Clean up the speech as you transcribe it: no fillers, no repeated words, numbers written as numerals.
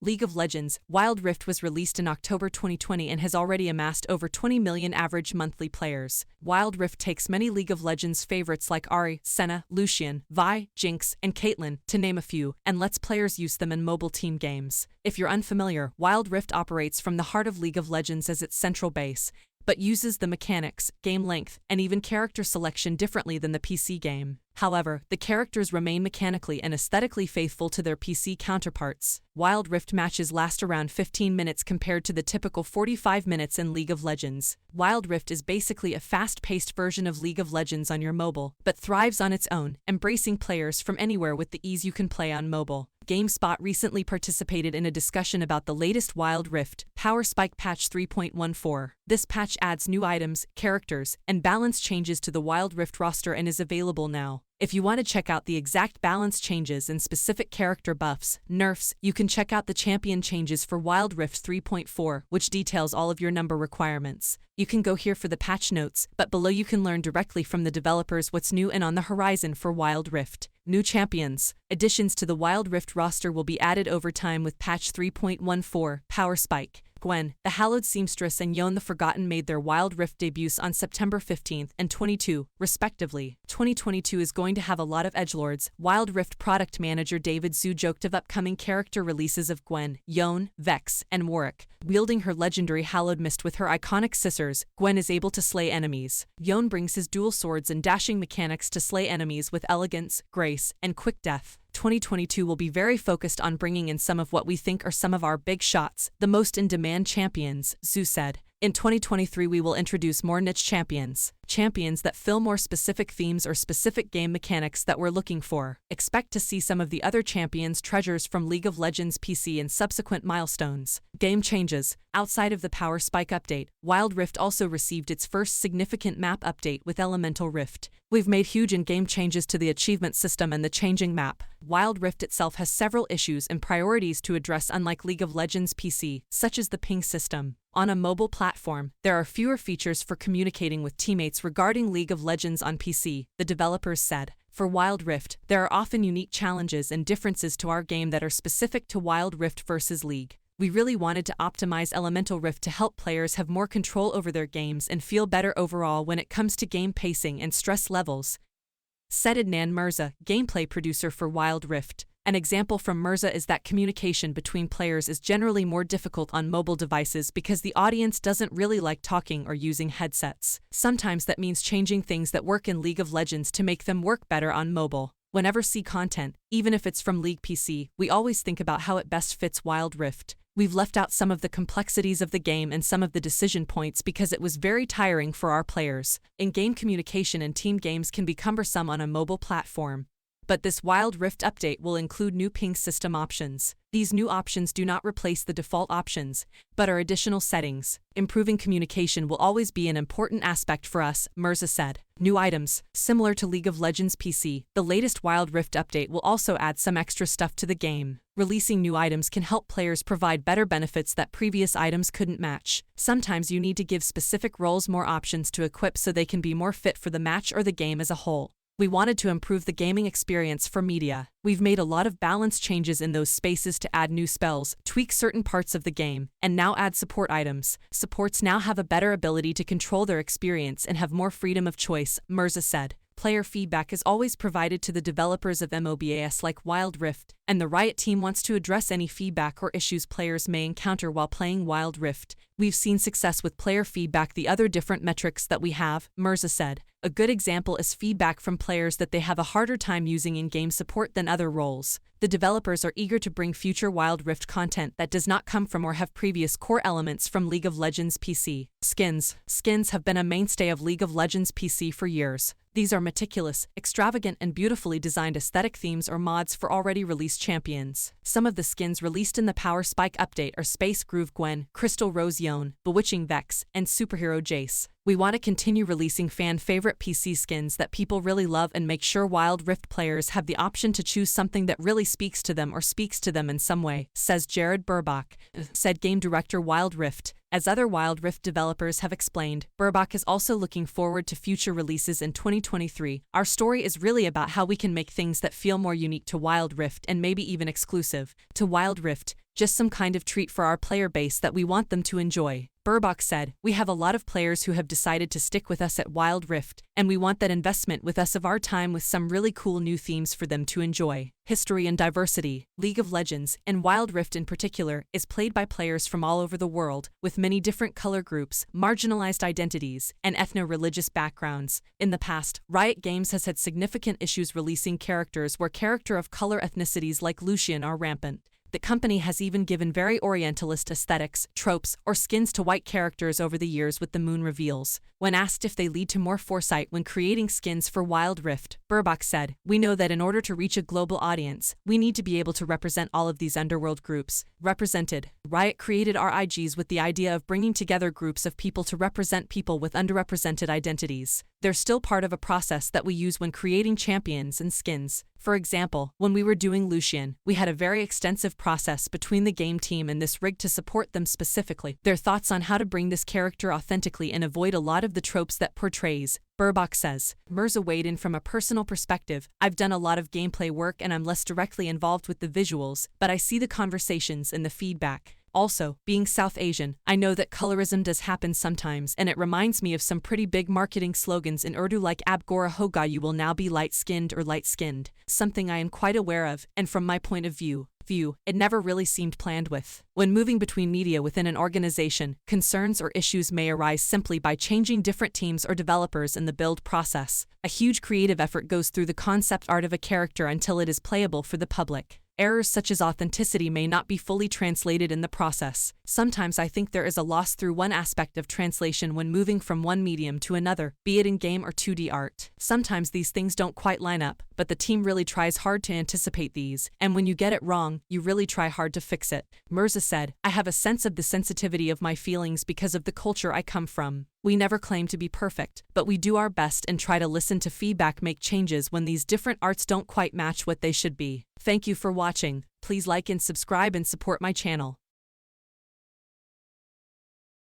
League of Legends, Wild Rift was released in October 2020 and has already amassed over 20 million average monthly players. Wild Rift takes many League of Legends favorites like Ahri, Senna, Lucian, Vi, Jinx, and Caitlyn, to name a few, and lets players use them in mobile team games. If you're unfamiliar, Wild Rift operates from the heart of League of Legends as its central base, but uses the mechanics, game length, and even character selection differently than the PC game. However, the characters remain mechanically and aesthetically faithful to their PC counterparts. Wild Rift matches last around 15 minutes compared to the typical 45 minutes in League of Legends. Wild Rift is basically a fast-paced version of League of Legends on your mobile, but thrives on its own, embracing players from anywhere with the ease you can play on mobile. GameSpot recently participated in a discussion about the latest Wild Rift, Power Spike Patch 3.14. This patch adds new items, characters, and balance changes to the Wild Rift roster and is available now. If you want to check out the exact balance changes and specific character buffs, nerfs, you can check out the champion changes for Wild Rift 3.4, which details all of your number requirements. You can go here for the patch notes, but below you can learn directly from the developers what's new and on the horizon for Wild Rift. New champions. Additions to the Wild Rift roster will be added over time with patch 3.14, Power Spike. Gwen, the Hallowed Seamstress, and Yone the Forgotten made their Wild Rift debuts on September 15th and 22, respectively. 2022 is going to have a lot of edgelords. Wild Rift product manager David Zhu joked of upcoming character releases of Gwen, Yone, Vex, and Warwick. Wielding her legendary Hallowed Mist with her iconic scissors, Gwen is able to slay enemies. Yone brings his dual swords and dashing mechanics to slay enemies with elegance, grace, and quick death. 2022 will be very focused on bringing in some of what we think are some of our big shots, the most in-demand champions, Zhu said. In 2023 we will introduce more niche champions. Champions that fill more specific themes or specific game mechanics that we're looking for. Expect to see some of the other champions' treasures from League of Legends PC in subsequent milestones. Game changes. Outside of the Power Spike update, Wild Rift also received its first significant map update with Elemental Rift. We've made huge in-game changes to the achievement system and the changing map. Wild Rift itself has several issues and priorities to address unlike League of Legends PC, such as the ping system. On a mobile platform, there are fewer features for communicating with teammates regarding League of Legends on PC, the developers said. For Wild Rift, there are often unique challenges and differences to our game that are specific to Wild Rift versus League. We really wanted to optimize Elemental Rift to help players have more control over their games and feel better overall when it comes to game pacing and stress levels, said Adnan Mirza, gameplay producer for Wild Rift. An example from Mirza is that communication between players is generally more difficult on mobile devices because the audience doesn't really like talking or using headsets. Sometimes that means changing things that work in League of Legends to make them work better on mobile. Whenever see content, even if it's from League PC, we always think about how it best fits Wild Rift. We've left out some of the complexities of the game and some of the decision points because it was very tiring for our players. In-game communication and team games can be cumbersome on a mobile platform. But this Wild Rift update will include new ping system options. These new options do not replace the default options, but are additional settings. Improving communication will always be an important aspect for us, Mirza said. New items. Similar to League of Legends PC, the latest Wild Rift update will also add some extra stuff to the game. Releasing new items can help players provide better benefits that previous items couldn't match. Sometimes you need to give specific roles more options to equip so they can be more fit for the match or the game as a whole. We wanted to improve the gaming experience for media. We've made a lot of balance changes in those spaces to add new spells, tweak certain parts of the game, and now add support items. Supports now have a better ability to control their experience and have more freedom of choice, Mirza said. Player feedback is always provided to the developers of mahmoudi.anas like Wild Rift, and the Riot team wants to address any feedback or issues players may encounter while playing Wild Rift. We've seen success with player feedback, the other different metrics that we have, Mirza said. A good example is feedback from players that they have a harder time using in-game support than other roles. The developers are eager to bring future Wild Rift content that does not come from or have previous core elements from League of Legends PC. Skins. Skins have been a mainstay of League of Legends PC for years. These are meticulous, extravagant, and beautifully designed aesthetic themes or mods for already released champions. Some of the skins released in the Power Spike update are Space Groove Gwen, Crystal Rose Yone, Bewitching Vex, and Superhero Jace. We want to continue releasing fan-favorite PC skins that people really love and make sure Wild Rift players have the option to choose something that really speaks to them or speaks to them in some way, says Jared Burbach, said game director Wild Rift. As other Wild Rift developers have explained, Burbach is also looking forward to future releases in 2023. Our story is really about how we can make things that feel more unique to Wild Rift and maybe even exclusive to Wild Rift. just some kind of treat for our player base that we want them to enjoy. Burbach said, "We have a lot of players who have decided to stick with us at Wild Rift, and we want that investment with us of our time with some really cool new themes for them to enjoy. History and diversity, League of Legends, and Wild Rift in particular, is played by players from all over the world, with many different color groups, marginalized identities, and ethno-religious backgrounds. In the past, Riot Games has had significant issues releasing characters where character of color ethnicities like Lucian are rampant. The company has even given very Orientalist aesthetics, tropes, or skins to white characters over the years with the moon reveals. When asked if they lead to more foresight when creating skins for Wild Rift, Burbach said, "We know that in order to reach a global audience, we need to be able to represent all of these underworld groups." Represented. Riot created RIGs with the idea of bringing together groups of people to represent people with underrepresented identities. They're still part of a process that we use when creating champions and skins. For example, when we were doing Lucian, we had a very extensive process between the game team and this rig to support them specifically. Their thoughts on how to bring this character authentically and avoid a lot of the tropes that portrays. Burbach says, Mirza weighed in from a personal perspective. "I've done a lot of gameplay work and I'm less directly involved with the visuals, but I see the conversations and the feedback. Also, being South Asian, I know that colorism does happen sometimes, and it reminds me of some pretty big marketing slogans in Urdu like Ab Gora Hoga, you will now be light-skinned or light-skinned, something I am quite aware of, and from my point of view, it never really seemed planned with." When moving between media within an organization, concerns or issues may arise simply by changing different teams or developers in the build process. A huge creative effort goes through the concept art of a character until it is playable for the public. Errors such as authenticity may not be fully translated in the process. Sometimes I think there is a loss through one aspect of translation when moving from one medium to another, be it in game or 2D art. Sometimes these things don't quite line up, but the team really tries hard to anticipate these, and when you get it wrong, you really try hard to fix it. Mirza said, "I have a sense of the sensitivity of my feelings because of the culture I come from. We never claim to be perfect, but we do our best and try to listen to feedback, make changes when these different arts don't quite match what they should be." Thank you for watching. Please like and subscribe and support my channel.